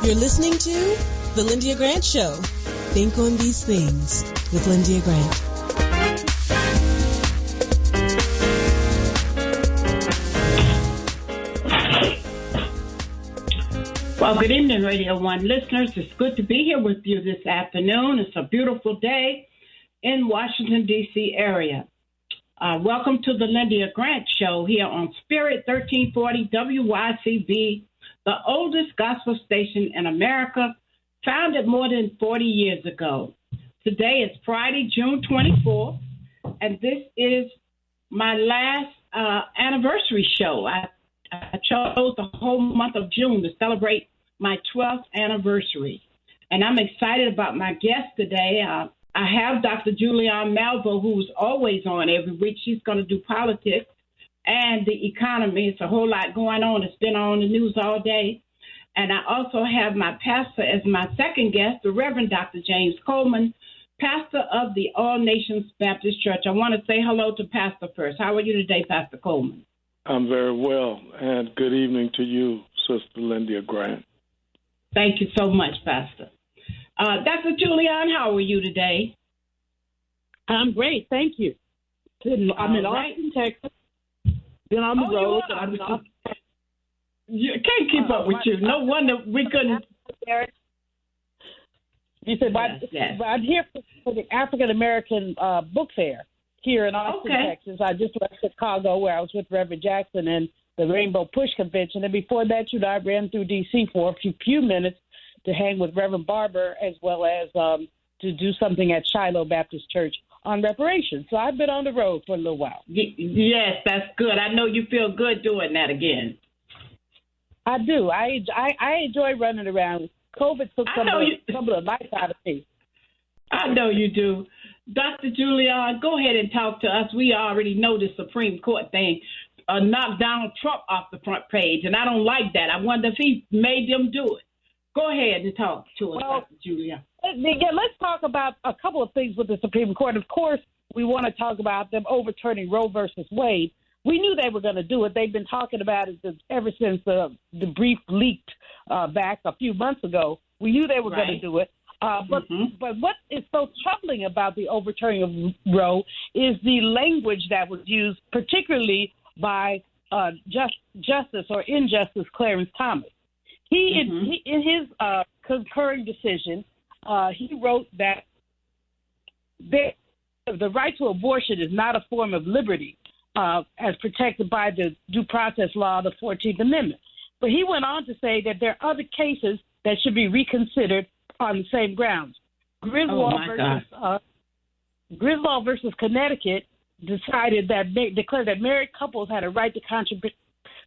You're listening to The Lyndia Grant Show. Think on these things with Lyndia Grant. Well, good evening, Radio 1 listeners. It's good to be here with you this afternoon. It's a beautiful day in Washington, D.C. area. Welcome to the Lyndia Grant Show here on Spirit 1340 WYCB, the oldest gospel station in America, founded more than 40 years ago. Today is Friday, June 24th, and this is my last anniversary show. I chose the whole month of June to celebrate my 12th anniversary, and I'm excited about my guest today. I have Dr. Julianne Melville, who's always on every week. She's going to do politics and the economy. It's a whole lot going on. It's been on the news all day. And I also have my pastor as my second guest, the Reverend Dr. James Coleman, pastor of the All Nations Baptist Church. I want to say hello to Pastor first. How are you today, Pastor Coleman? I'm very well, and good evening to you, Sister Lyndia Grant. Thank you so much, Pastor. Dr. Julianne, how are you today? I'm great, thank you. I'm in Austin, Texas. Been on the road. You can't keep up with you. No wonder we couldn't. You said, yes. I'm here for the African American Book Fair here in Austin, Texas. I just left Chicago where I was with Reverend Jackson and the Rainbow Push Convention. And before that, I ran through D.C. for a few minutes to hang with Reverend Barber as well as to do something at Shiloh Baptist Church on reparations. So I've been on the road for a little while. Yes, that's good. I know you feel good doing that again. I do. I enjoy running around. COVID took some of the life out of me. I know you do. Dr. Julianne, go ahead and talk to us. We already know the Supreme Court thing knocked Donald Trump off the front page, and I don't like that. I wonder if he made them do it. Go ahead and talk to us, Dr. Julianne. Let's talk about a couple of things with the Supreme Court. Of course, we want to talk about them overturning Roe versus Wade. We knew they were going to do it. They've been talking about it ever since the brief leaked back a few months ago. We knew they were going to do it. But what is so troubling about the overturning of Roe is the language that was used, particularly by Justice or Injustice Clarence Thomas. In his concurring decision, he wrote that the right to abortion is not a form of liberty as protected by the Due Process Law of the 14th Amendment. But he went on to say that there are other cases that should be reconsidered on the same grounds. Griswold versus Connecticut declared that married couples had a right to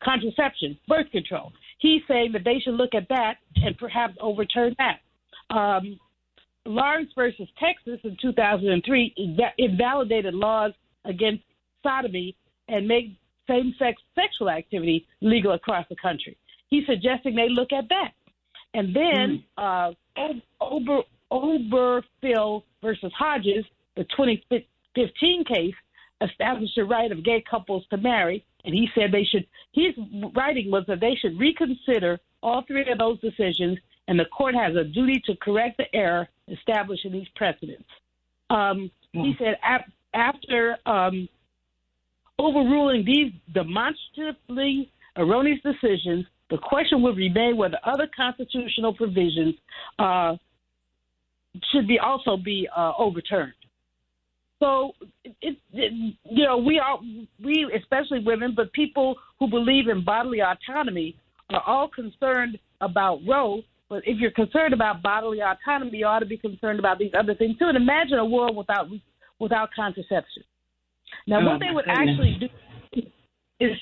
contraception, birth control. He's saying that they should look at that and perhaps overturn that. Lawrence versus Texas in 2003 invalidated laws against sodomy and made same-sex sexual activity legal across the country. He's suggesting they look at that. And then Oberfil versus Hodges, the 2015 case, established the right of gay couples to marry, and he said his writing was that they should reconsider all three of those decisions, and the court has a duty to correct the error established in these precedents. He said after overruling these demonstrably erroneous decisions, the question would remain whether other constitutional provisions should also be overturned. So, we, especially women, but people who believe in bodily autonomy are all concerned about Roe. But if you're concerned about bodily autonomy, you ought to be concerned about these other things too. And imagine a world without contraception. Now, what they would actually do is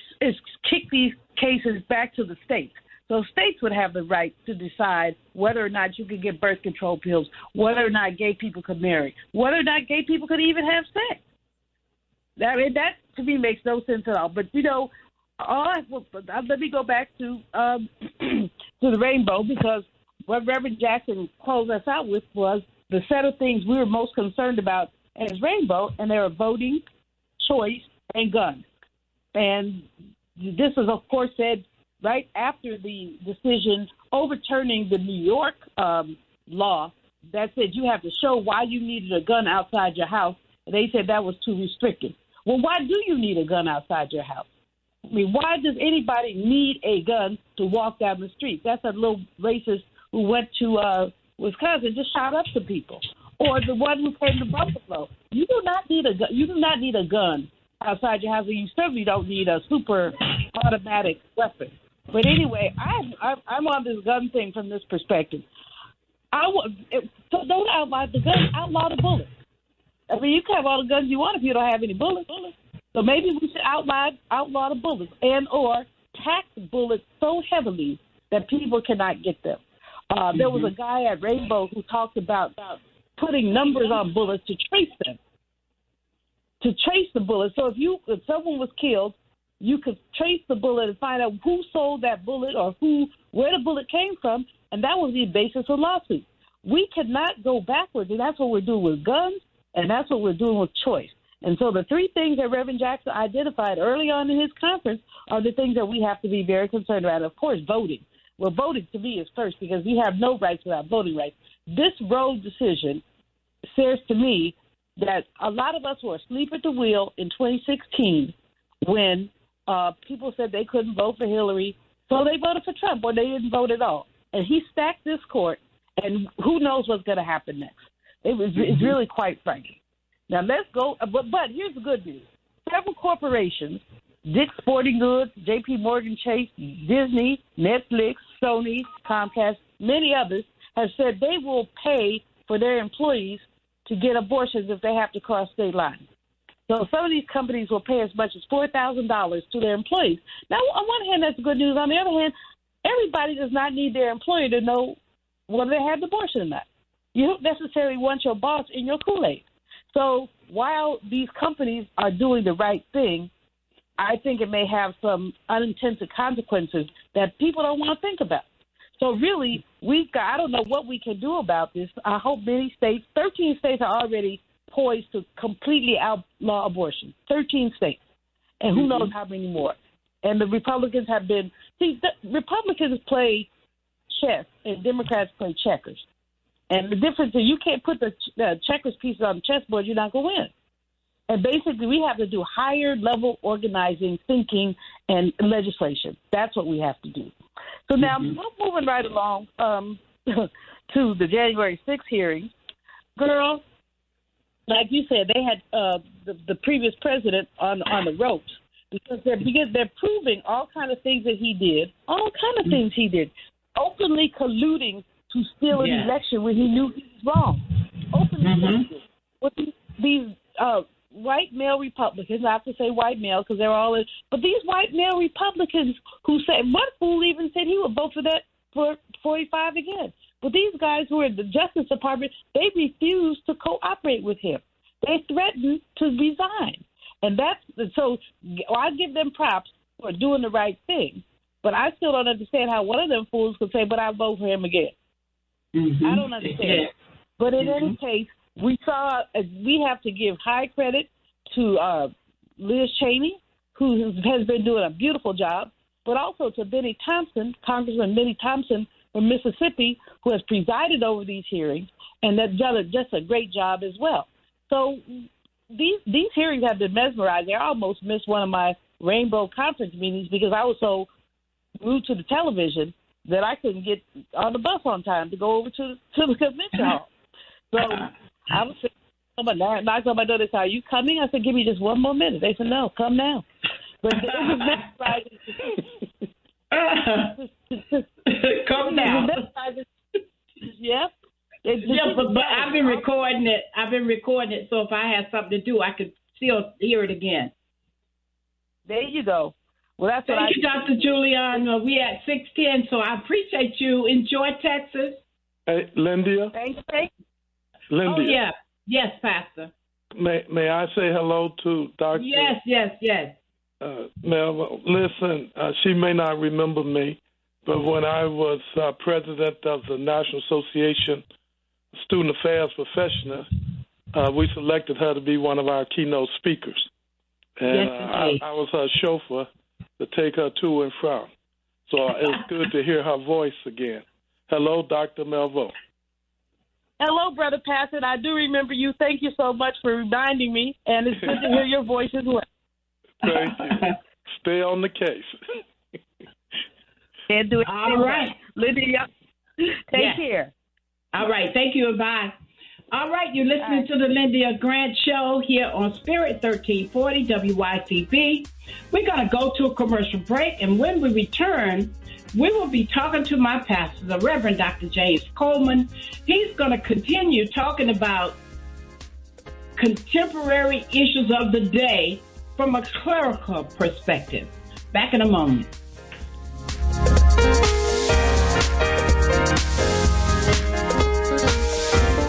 kick these cases back to the states. So states would have the right to decide whether or not you could get birth control pills, whether or not gay people could marry, whether or not gay people could even have sex. That to me makes no sense at all. But, let me go back to to the rainbow, because what Reverend Jackson closed us out with was the set of things we were most concerned about as rainbow, and they were voting, choice, and guns. And this is, of course, said right after the decision overturning the New York law that said you have to show why you needed a gun outside your house. And they said that was too restrictive. Well, why do you need a gun outside your house? I mean, why does anybody need a gun to walk down the street? That's a little racist who went to Wisconsin, just shot up some people. Or the one who came to Buffalo. You do not need a gun. You do not need a gun outside your house, and you certainly don't need a super automatic weapon. But anyway, I'm on this gun thing from this perspective. So don't outlaw the gun, outlaw the bullet. I mean, you can have all the guns you want if you don't have any bullets. So maybe we should outlaw the bullets and or tax bullets so heavily that people cannot get them. There was a guy at Rainbow who talked about putting numbers on bullets to trace them, to trace the bullet. So if someone was killed, you could trace the bullet and find out who sold that bullet or where the bullet came from, and that was the basis of lawsuits. We cannot go backwards, and that's what we're doing with guns, and that's what we're doing with choice. And so the three things that Reverend Jackson identified early on in his conference are the things that we have to be very concerned about. Of course, voting. Well, voting to me is first because we have no rights without voting rights. This Roe decision says to me that a lot of us were asleep at the wheel in 2016 when people said they couldn't vote for Hillary, so they voted for Trump, or they didn't vote at all. And he stacked this court, and who knows what's going to happen next. It's really quite frightening. Now, let's go. But here's the good news. Several corporations, Dick's Sporting Goods, J.P. Morgan Chase, Disney, Netflix, Sony, Comcast, many others, have said they will pay for their employees to get abortions if they have to cross state lines. So some of these companies will pay as much as $4,000 to their employees. Now, on one hand, that's good news. On the other hand, everybody does not need their employer to know whether they had an abortion or not. You don't necessarily want your boss in your Kool-Aid. So while these companies are doing the right thing, I think it may have some unintended consequences that people don't want to think about. So really, I don't know what we can do about this. I hope many states, 13 states are already poised to completely outlaw abortion. 13 states. And who knows how many more. And the Republicans have been, the Republicans play chess and Democrats play checkers. And the difference is you can't put the checkers pieces on the chessboard, you're not going to win. And basically we have to do higher level organizing, thinking, and legislation. That's what we have to do. So now we're moving right along to the January 6th hearing. Girl, like you said, they had the previous president on the ropes because they're proving all kind of things that he did, openly colluding to steal an election when he knew he was wrong. Openly with these white male Republicans, I have to say white male because they're all in, but these white male Republicans who said, one fool even said he would vote for 45 again. But these guys who are in the Justice Department, they refused to cooperate with him. They threatened to resign. And so I give them props for doing the right thing. But I still don't understand how one of them fools could say, but I'll vote for him again. I don't understand. But in any case, we have to give high credit to Liz Cheney, who has been doing a beautiful job, but also to Benny Thompson, Congressman Benny Thompson from Mississippi, who has presided over these hearings and that's done just a great job as well. So these hearings have been mesmerizing. I almost missed one of my Rainbow Conference meetings because I was so glued to the television that I couldn't get on the bus on time to go over to the convention hall. So I was knocked on my door. They said, "Are you coming?" I said, "Give me just one more minute." They said, "No, come now." But it was mesmerizing. Come now. Yeah. But I've been recording it. So if I have something to do, I could still hear it again. There you go. Well, that's Thank you, Dr. Julian. We at 6:10, so I appreciate you. Enjoy Texas. Hey, Lyndia. Thanks. Lyndia. Oh, yeah. Yes, Pastor. May I say hello to Dr. Yes. Mel, listen, she may not remember me, but when I was president of the National Association of Student Affairs Professionals, we selected her to be one of our keynote speakers. And I was her chauffeur to take her to and from. So it's good to hear her voice again. Hello, Dr. Melville. Hello, Brother Pastor. I do remember you. Thank you so much for reminding me, and it's good to hear your voice as well. Thank you. Stay on the case. And do it. All right. Lyndia, take care. All right. Thank you. Bye. All right. You're listening to the Lyndia Grant Show here on Spirit 1340 WYCB. We're going to go to a commercial break, and when we return, we will be talking to my pastor, the Reverend Dr. James Coleman. He's going to continue talking about contemporary issues of the day from a clerical perspective. Back in a moment.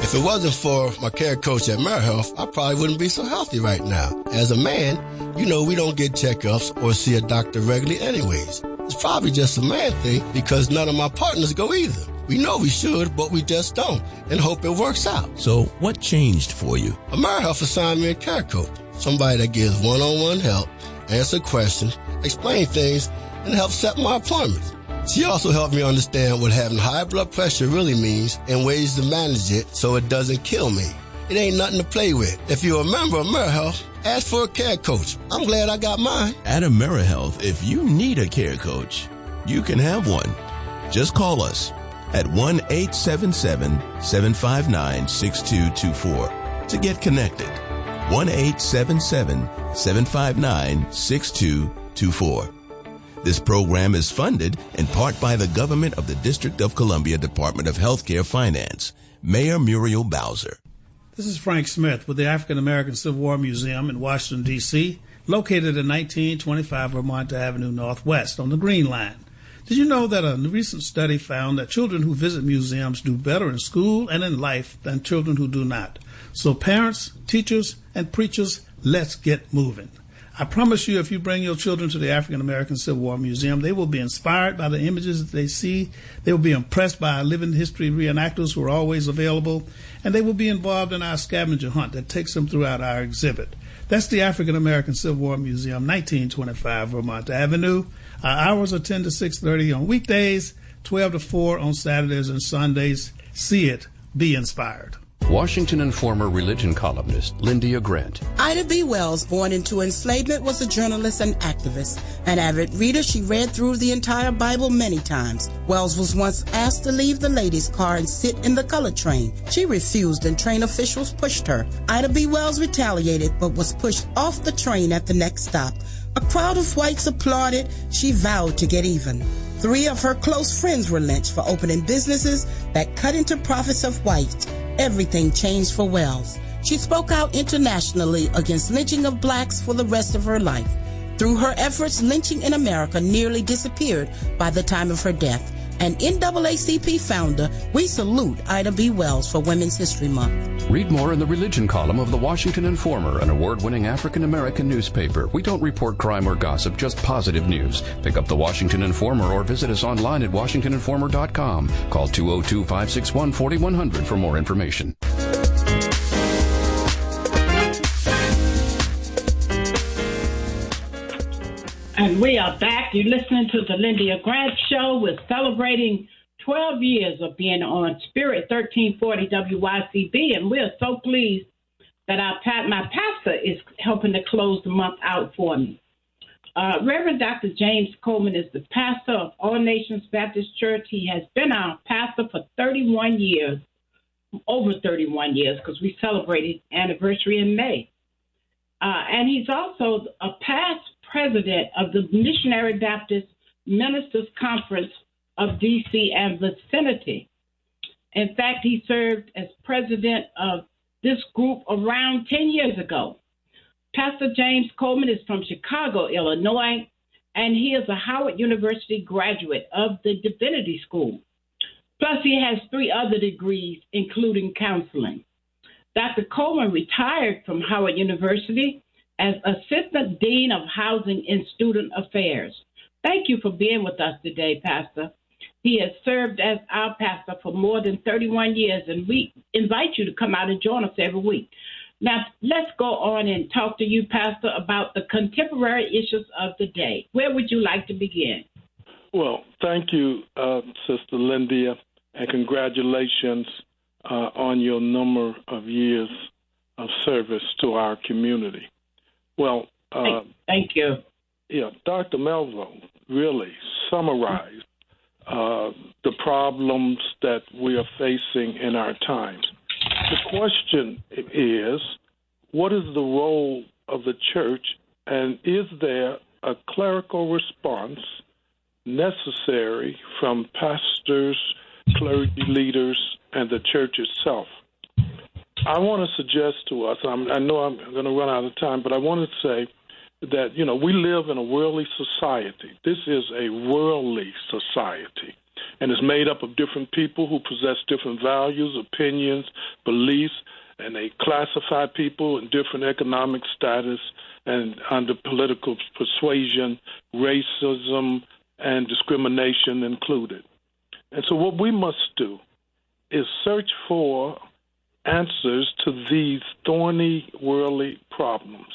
If it wasn't for my care coach at AmeriHealth, I probably wouldn't be so healthy right now. As a man, we don't get checkups or see a doctor regularly anyways. It's probably just a man thing because none of my partners go either. We know we should, but we just don't, and hope it works out. So what changed for you? AmeriHealth assigned me a care coach, somebody that gives one-on-one help, answer questions, explain things, and help set my appointments. She also helped me understand what having high blood pressure really means and ways to manage it so it doesn't kill me. It ain't nothing to play with. If you're a member of AmeriHealth, ask for a care coach. I'm glad I got mine. At AmeriHealth, if you need a care coach, you can have one. Just call us at 1-877-759-6224 to get connected. 1-877-759-6224. This program is funded in part by the government of the District of Columbia Department of Healthcare Finance. Mayor Muriel Bowser. This is Frank Smith with the African American Civil War Museum in Washington, D.C., located at 1925 Vermont Avenue Northwest on the Green Line. Did you know that a recent study found that children who visit museums do better in school and in life than children who do not? So parents, teachers, and preachers, let's get moving. I promise you, if you bring your children to the African American Civil War Museum, they will be inspired by the images that they see. They will be impressed by our living history reenactors who are always available, and they will be involved in our scavenger hunt that takes them throughout our exhibit. That's the African American Civil War Museum, 1925 Vermont Avenue. Our hours are 10 to 6:30 on weekdays, 12 to 4 on Saturdays and Sundays. See it. Be inspired. Washington Informer religion columnist Lyndia Grant. Ida B. Wells, born into enslavement, was a journalist and activist. An avid reader, she read through the entire Bible many times. Wells was once asked to leave the ladies' car and sit in the colored train. She refused and train officials pushed her. Ida B. Wells retaliated but was pushed off the train at the next stop. A crowd of whites applauded. She vowed to get even. 3 of her close friends were lynched for opening businesses that cut into profits of whites. Everything changed for Wells. She spoke out internationally against lynching of blacks for the rest of her life. Through her efforts, lynching in America nearly disappeared by the time of her death. An NAACP founder, we salute Ida B. Wells for Women's History Month. Read more in the religion column of the Washington Informer, an award-winning African-American newspaper. We don't report crime or gossip, just positive news. Pick up the Washington Informer or visit us online at washingtoninformer.com. Call 202-561-4100 for more information. And we are back. You're listening to the Lyndia Grant Show. We're celebrating 12 years of being on Spirit 1340 WYCB, and we're so pleased that my pastor is helping to close the month out for me. Reverend Dr. James Coleman is the pastor of All Nations Baptist Church. He has been our pastor for 31 years, over 31 years, because we celebrated anniversary in May. And he's also a past president of the Missionary Baptist Ministers Conference of D.C. and vicinity. In fact, he served as president of this group around 10 years ago. Pastor James Coleman is from Chicago, Illinois, and he is a Howard University graduate of the Divinity School. Plus, he has 3 other degrees, including counseling. Dr. Coleman retired from Howard University as Assistant Dean of Housing and Student Affairs. Thank you for being with us today, Pastor. He has served as our pastor for more than 31 years, and we invite you to come out and join us every week. Now, let's go on and talk to you, Pastor, about the contemporary issues of the day. Where would you like to begin? Well, thank you, Sister Lyndia, and congratulations on your number of years of service to our community. Well, thank you. Yeah, Dr. Melville really summarized the problems that we are facing in our times. The question is, what is the role of the church, and is there a clerical response necessary from pastors, clergy leaders, and the church itself? I want to suggest to us, I know I'm going to run out of time, but I want to say that, we live in a worldly society. This is a worldly society, and it's made up of different people who possess different values, opinions, beliefs, and they classify people in different economic status and under political persuasion, racism, and discrimination included. And so what we must do is search for answers to these thorny worldly problems.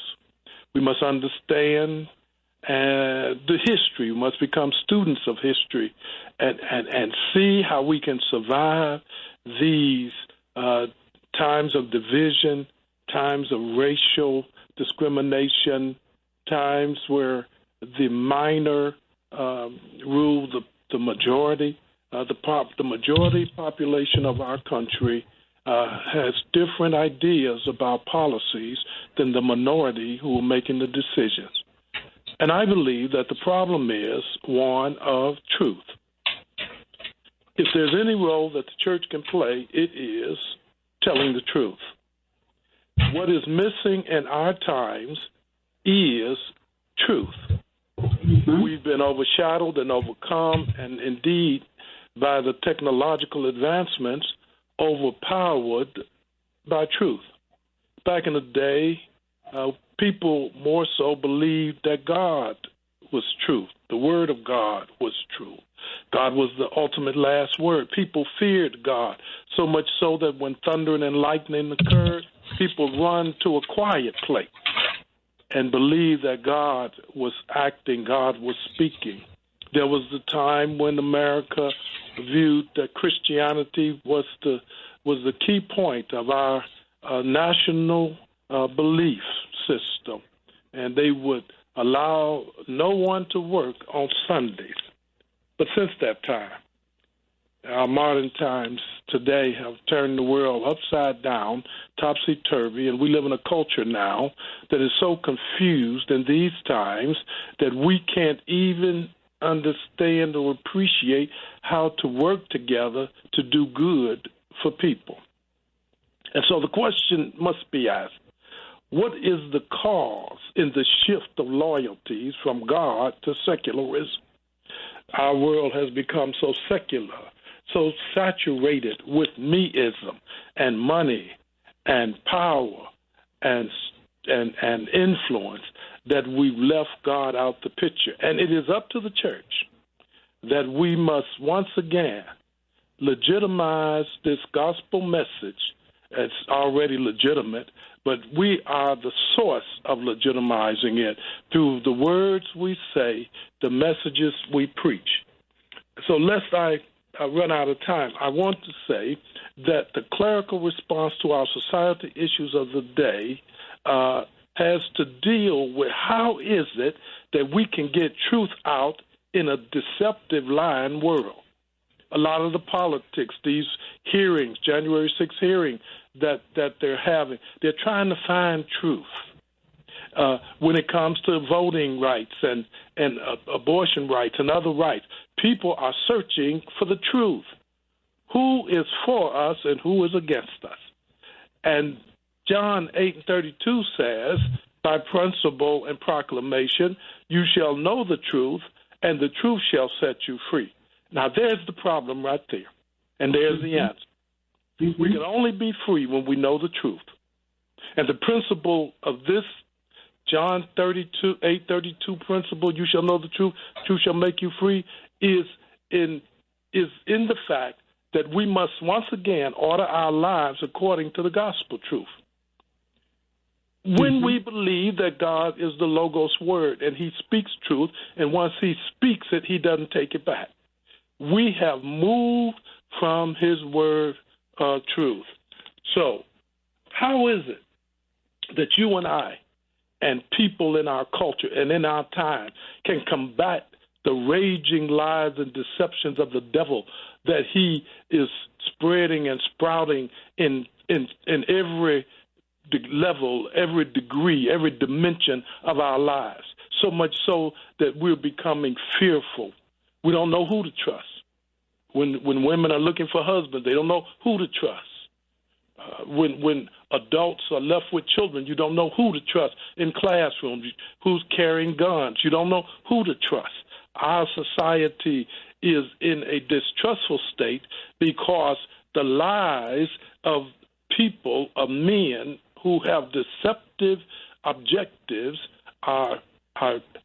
We must understand the history. We must become students of history and see how we can survive these times of division, times of racial discrimination, times where the minor rule the majority. The majority population of our country has different ideas about policies than the minority who are making the decisions. And I believe that the problem is one of truth. If there's any role that the church can play, it is telling the truth. What is missing in our times is truth. Mm-hmm. We've been overshadowed and overcome, and indeed, by the technological advancements, overpowered by truth. Back in the day, people more so believed that God was truth. The Word of God was true. God was the ultimate last word. People feared God, so much so that when thunder and lightning occurred, people run to a quiet place and believe that God was acting, God was speaking. There was the time when America viewed that Christianity was the key point of our national belief system, and they would allow no one to work on Sundays. But since that time, our modern times today have turned the world upside down, topsy-turvy, and we live in a culture now that is so confused in these times that we can't even understand or appreciate how to work together to do good for people. And so the question must be asked, what is the cause in the shift of loyalties from God to secularism? Our world has become so secular, so saturated with meism and money and power and influence that we've left God out the picture. And it is up to the church that we must once again legitimize this gospel message. It's already legitimate, but we are the source of legitimizing it through the words we say, the messages we preach. So lest I run out of time, I want to say that the clerical response to our society issues of the day has to deal with how is it that we can get truth out in a deceptive lying world. A lot of the politics, these hearings, January 6th hearing that they're having, they're trying to find truth. When it comes to voting rights and abortion rights and other rights, people are searching for the truth. Who is for us and who is against us? And John 8:32 says, by principle and proclamation, you shall know the truth, and the truth shall set you free. Now, there's the problem right there, and there's the answer. Mm-hmm. We can only be free when we know the truth. And the principle of this John 8:32 principle, you shall know the truth shall make you free, is in the fact that we must once again order our lives according to the gospel truth. When we believe that God is the Logos word and he speaks truth, and once he speaks it, he doesn't take it back. We have moved from his word truth. So how is it that you and I and people in our culture and in our time can combat the raging lies and deceptions of the devil that he is spreading and sprouting in every level, every degree, every dimension of our lives, so much so that we're becoming fearful. We don't know who to trust. When women are looking for husbands, they don't know who to trust. When adults are left with children, you don't know who to trust in classrooms, who's carrying guns. You don't know who to trust. Our society is in a distrustful state because the lies of people, of men who have deceptive objectives are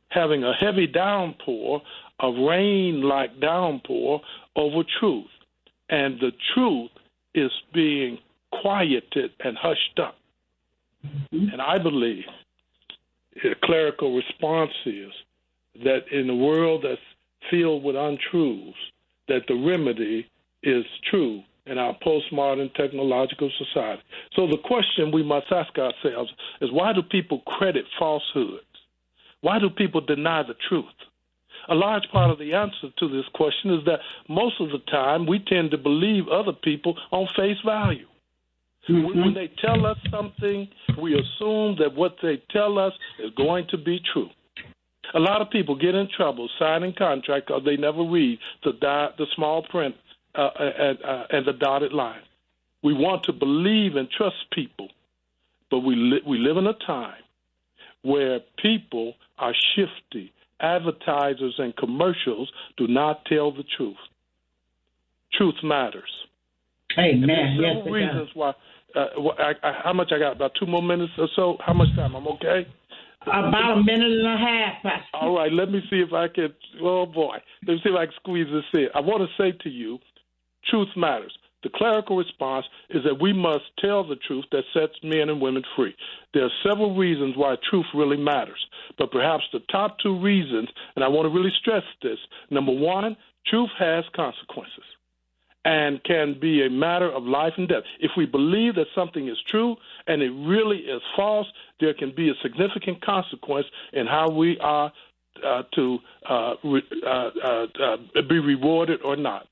having a heavy downpour, a rain-like downpour over truth. And the truth is being quieted and hushed up. And I believe the clerical response is that in a world that's filled with untruths, that the remedy is true in our postmodern technological society. So the question we must ask ourselves is, why do people credit falsehoods? Why do people deny the truth? A large part of the answer to this question is that most of the time we tend to believe other people on face value. When they tell us something, we assume that what they tell us is going to be true. A lot of people get in trouble signing contracts because they never read the small print and the dotted line. We want to believe and trust people, but we live in a time where people are shifty. Advertisers and commercials do not tell the truth. Truth matters. Amen. And there's several reasons why. How much I got? About 2 more minutes or so? How much time? I'm okay? About a minute and a half, Pastor. All right, let me see if I can. Oh, boy. Let me see if I can squeeze this in. I want to say to you, truth matters. The clerical response is that we must tell the truth that sets men and women free. There are several reasons why truth really matters, but perhaps the top 2 reasons, and I want to really stress this. Number 1, truth has consequences and can be a matter of life and death. If we believe that something is true and it really is false, there can be a significant consequence in how we are to be rewarded or not.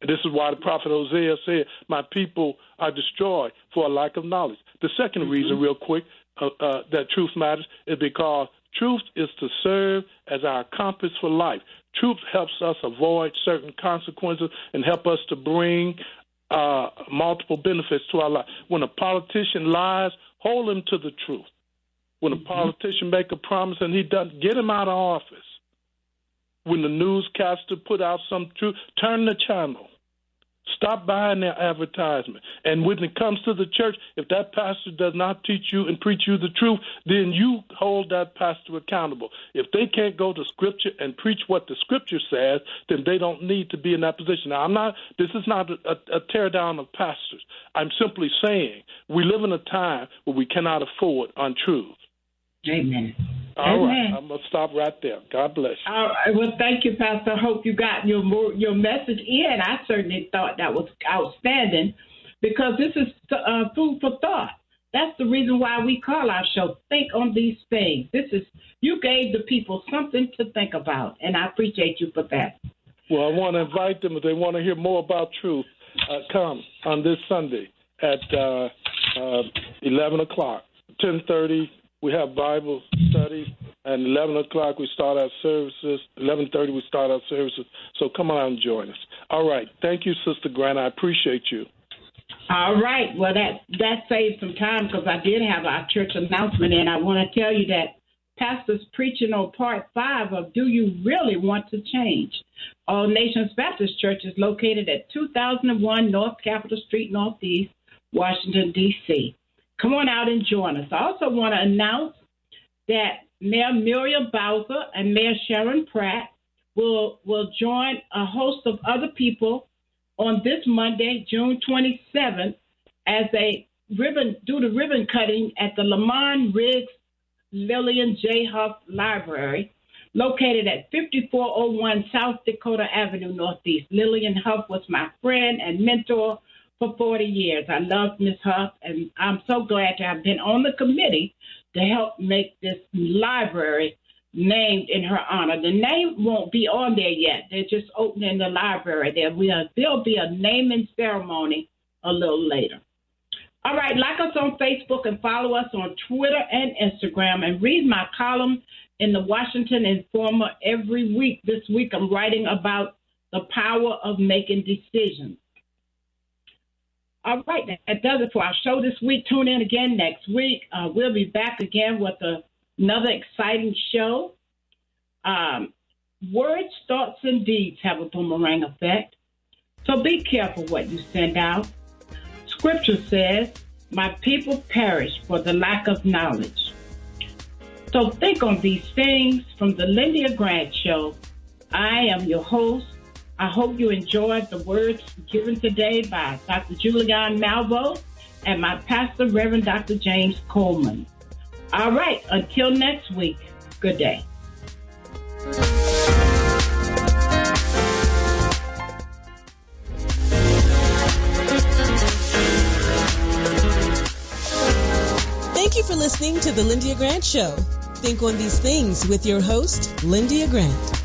And this is why the prophet Hosea said, my people are destroyed for a lack of knowledge. The second reason, real quick, that truth matters is because truth is to serve as our compass for life. Truth helps us avoid certain consequences and help us to bring multiple benefits to our life. When a politician lies, hold him to the truth. When a politician makes a promise and he doesn't, get him out of office. When the newscaster put out some truth, turn the channel. Stop buying their advertisement. And when it comes to the church, if that pastor does not teach you and preach you the truth, then you hold that pastor accountable. If they can't go to Scripture and preach what the Scripture says, then they don't need to be in that position. Now, this is not a tear down of pastors. I'm simply saying we live in a time where we cannot afford untruths. Amen. All right, I'm going to stop right there. God bless you. All right. Well, thank you, Pastor. I hope you got your message in. I certainly thought that was outstanding because this is food for thought. That's the reason why we call our show Think on These Things. You gave the people something to think about, and I appreciate you for that. Well, I want to invite them if they want to hear more about truth. Come on this Sunday at 11 o'clock, 10:30. We have Bible studies, and 11 o'clock we start our services. 11:30 we start our services. So come on out and join us. All right. Thank you, Sister Grant. I appreciate you. All right. Well, that saved some time because I did have our church announcement, and I want to tell you that Pastor's preaching on part 5 of Do You Really Want to Change? All Nations Baptist Church is located at 2001 North Capitol Street, Northeast, Washington, D.C. Come on out and join us. I also want to announce that Mayor Muriel Bowser and Mayor Sharon Pratt will join a host of other people on this Monday, June 27th, as they do the ribbon cutting at the Lamont Riggs Lillian J. Huff Library, located at 5401 South Dakota Avenue Northeast. Lillian Huff was my friend and mentor for 40 years. I love Miss Huff, and I'm so glad to have been on the committee to help make this library named in her honor. The name won't be on there yet. They're just opening the library. There'll be a naming ceremony a little later. All right, like us on Facebook and follow us on Twitter and Instagram, and read my column in the Washington Informer every week. This week I'm writing about the power of making decisions. All right, that does it for our show this week. Tune in again next week. We'll be back again with another exciting show. Words, thoughts, and deeds have a boomerang effect. So be careful what you send out. Scripture says, my people perish for the lack of knowledge. So think on these things. From the Lyndia Grant Show, I am your host. I hope you enjoyed the words given today by Dr. Julianne Malvo and my pastor, Reverend Dr. James Coleman. All right, until next week, good day. Thank you for listening to the Lyndia Grant Show. Think on these things with your host, Lyndia Grant.